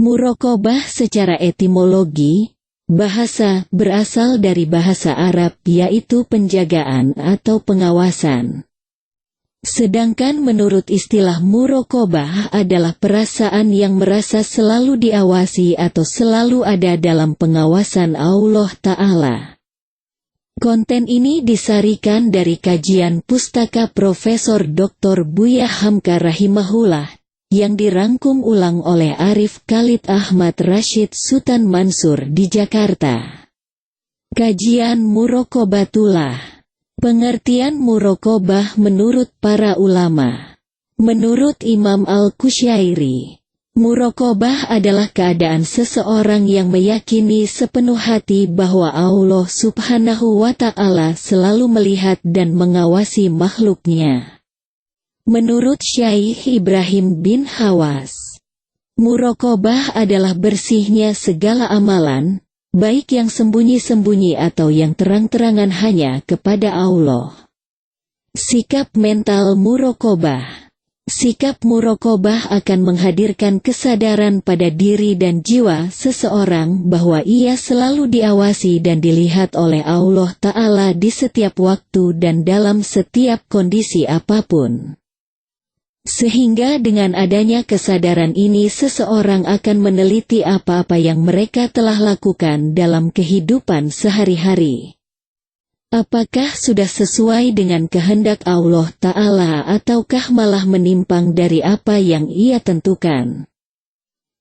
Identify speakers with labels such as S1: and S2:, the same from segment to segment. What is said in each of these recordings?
S1: Muraqabah secara etimologi, bahasa berasal dari bahasa Arab yaitu penjagaan atau pengawasan. Sedangkan menurut istilah muraqabah adalah perasaan yang merasa selalu diawasi atau selalu ada dalam pengawasan Allah Ta'ala. Konten ini disarikan dari kajian pustaka Profesor Dr. Buya Hamka rahimahullah, yang dirangkum ulang oleh Arif Khalid Ahmad Rashid Sultan Mansur di Jakarta. Kajian Muraqabatullah. Pengertian muraqabah menurut para ulama. Menurut Imam Al-Qusyairi, muraqabah adalah keadaan seseorang yang meyakini sepenuh hati bahwa Allah Subhanahu wa Ta'ala selalu melihat dan mengawasi makhluknya. Menurut Syaikh Ibrahim bin Hawas, muraqabah adalah bersihnya segala amalan, baik yang sembunyi-sembunyi atau yang terang-terangan hanya kepada Allah. Sikap mental muraqabah. Sikap muraqabah akan menghadirkan kesadaran pada diri dan jiwa seseorang bahwa ia selalu diawasi dan dilihat oleh Allah Ta'ala di setiap waktu dan dalam setiap kondisi apapun. Sehingga dengan adanya kesadaran ini seseorang akan meneliti apa-apa yang mereka telah lakukan dalam kehidupan sehari-hari. Apakah sudah sesuai dengan kehendak Allah Ta'ala ataukah malah menyimpang dari apa yang ia tentukan?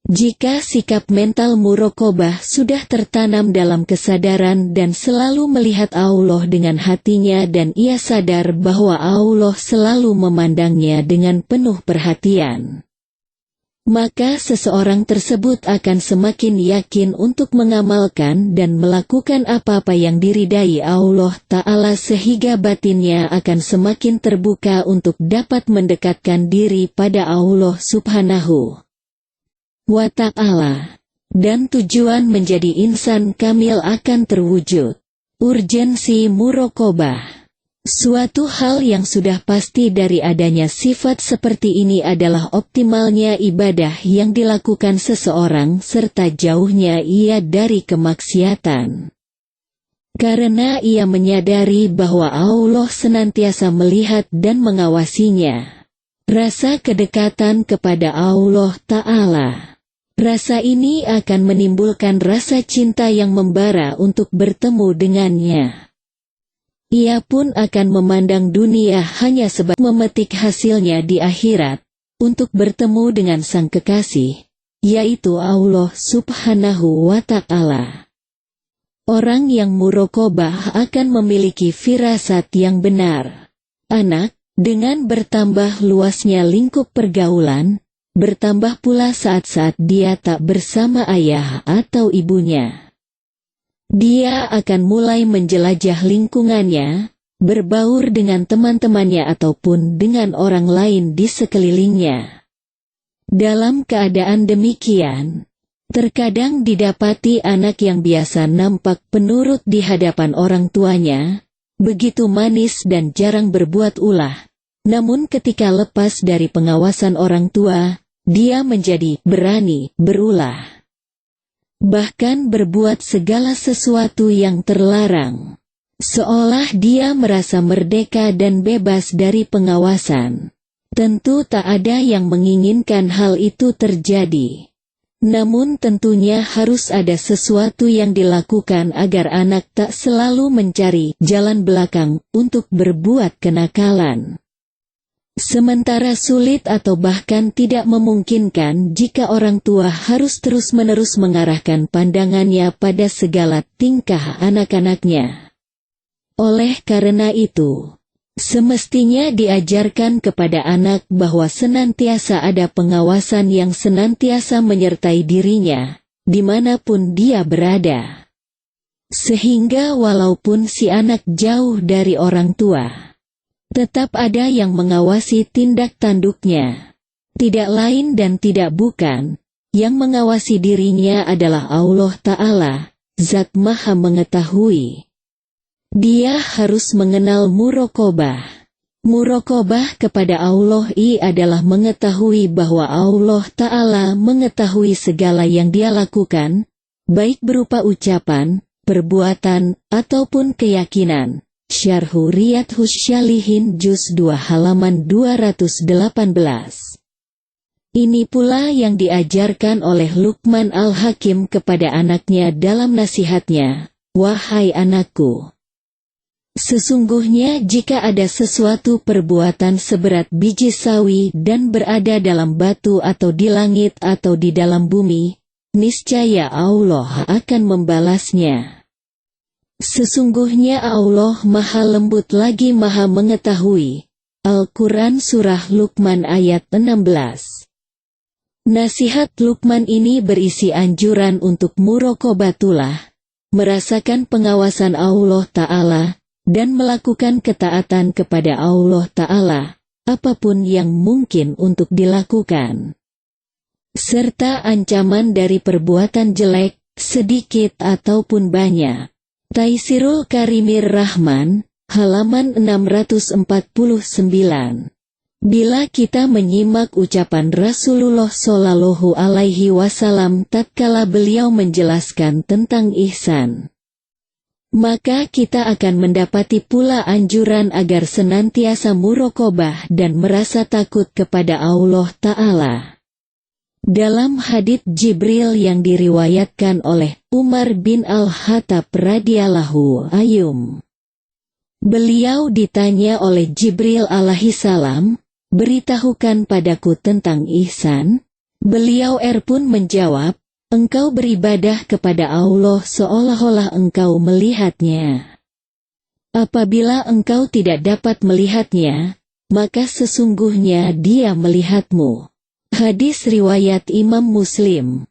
S1: Jika sikap mental muraqabah sudah tertanam dalam kesadaran dan selalu melihat Allah dengan hatinya dan ia sadar bahwa Allah selalu memandangnya dengan penuh perhatian, maka seseorang tersebut akan semakin yakin untuk mengamalkan dan melakukan apa-apa yang diridai Allah Ta'ala sehingga batinnya akan semakin terbuka untuk dapat mendekatkan diri pada Allah Subhanahu wa Ta'ala, dan tujuan menjadi insan kamil akan terwujud. Urgensi muraqabah. Suatu hal yang sudah pasti dari adanya sifat seperti ini adalah optimalnya ibadah yang dilakukan seseorang serta jauhnya ia dari kemaksiatan. Karena ia menyadari bahwa Allah senantiasa melihat dan mengawasinya. Rasa kedekatan kepada Allah Ta'ala. Rasa ini akan menimbulkan rasa cinta yang membara untuk bertemu dengannya. Ia pun akan memandang dunia hanya sebagai memetik hasilnya di akhirat, untuk bertemu dengan sang kekasih, yaitu Allah Subhanahu wa Ta'ala. Orang yang muraqabah akan memiliki firasat yang benar. Anak, dengan bertambah luasnya lingkup pergaulan, bertambah pula saat-saat dia tak bersama ayah atau ibunya. Dia akan mulai menjelajah lingkungannya, berbaur dengan teman-temannya ataupun dengan orang lain di sekelilingnya. Dalam keadaan demikian, terkadang didapati anak yang biasa nampak penurut di hadapan orang tuanya, begitu manis dan jarang berbuat ulah. Namun ketika lepas dari pengawasan orang tua, dia menjadi berani berulah. Bahkan berbuat segala sesuatu yang terlarang. Seolah dia merasa merdeka dan bebas dari pengawasan. Tentu tak ada yang menginginkan hal itu terjadi. Namun tentunya harus ada sesuatu yang dilakukan agar anak tak selalu mencari jalan belakang untuk berbuat kenakalan. Sementara sulit atau bahkan tidak memungkinkan jika orang tua harus terus-menerus mengarahkan pandangannya pada segala tingkah anak-anaknya. Oleh karena itu, semestinya diajarkan kepada anak bahwa senantiasa ada pengawasan yang senantiasa menyertai dirinya, dimanapun dia berada. Sehingga walaupun si anak jauh dari orang tua, tetap ada yang mengawasi tindak tanduknya. Tidak lain dan tidak bukan, yang mengawasi dirinya adalah Allah Ta'ala, Zat Maha Mengetahui. Dia harus mengenal muraqabah. Muraqabah kepada Allah adalah mengetahui bahwa Allah Ta'ala mengetahui segala yang Dia lakukan, baik berupa ucapan, perbuatan, ataupun keyakinan. Syarhu Riyadhus Shalihin Juz 2 halaman 218. Ini pula yang diajarkan oleh Luqman Al-Hakim kepada anaknya dalam nasihatnya, "Wahai anakku, sesungguhnya jika ada sesuatu perbuatan seberat biji sawi dan berada dalam batu atau di langit atau di dalam bumi, niscaya Allah akan membalasnya. Sesungguhnya Allah Maha Lembut lagi Maha Mengetahui." Al-Quran Surah Luqman ayat 16. Nasihat Luqman ini berisi anjuran untuk muraqabatullah, merasakan pengawasan Allah Ta'ala, dan melakukan ketaatan kepada Allah Ta'ala, apapun yang mungkin untuk dilakukan. Serta ancaman dari perbuatan jelek, sedikit ataupun banyak. Taisirul Karimir Rahman, halaman 649. Bila kita menyimak ucapan Rasulullah Shallallahu Alaihi Wasallam tatkala beliau menjelaskan tentang ihsan, maka kita akan mendapati pula anjuran agar senantiasa muraqabah dan merasa takut kepada Allah Ta'ala. Dalam hadits Jibril yang diriwayatkan oleh Umar bin Al-Khattab radhiyallahu anhu, beliau ditanya oleh Jibril alaihissalam, "Beritahukan padaku tentang ihsan?" Beliau pun menjawab, "Engkau beribadah kepada Allah seolah-olah engkau melihatnya. Apabila engkau tidak dapat melihatnya, maka sesungguhnya Dia melihatmu." Hadis riwayat Imam Muslim.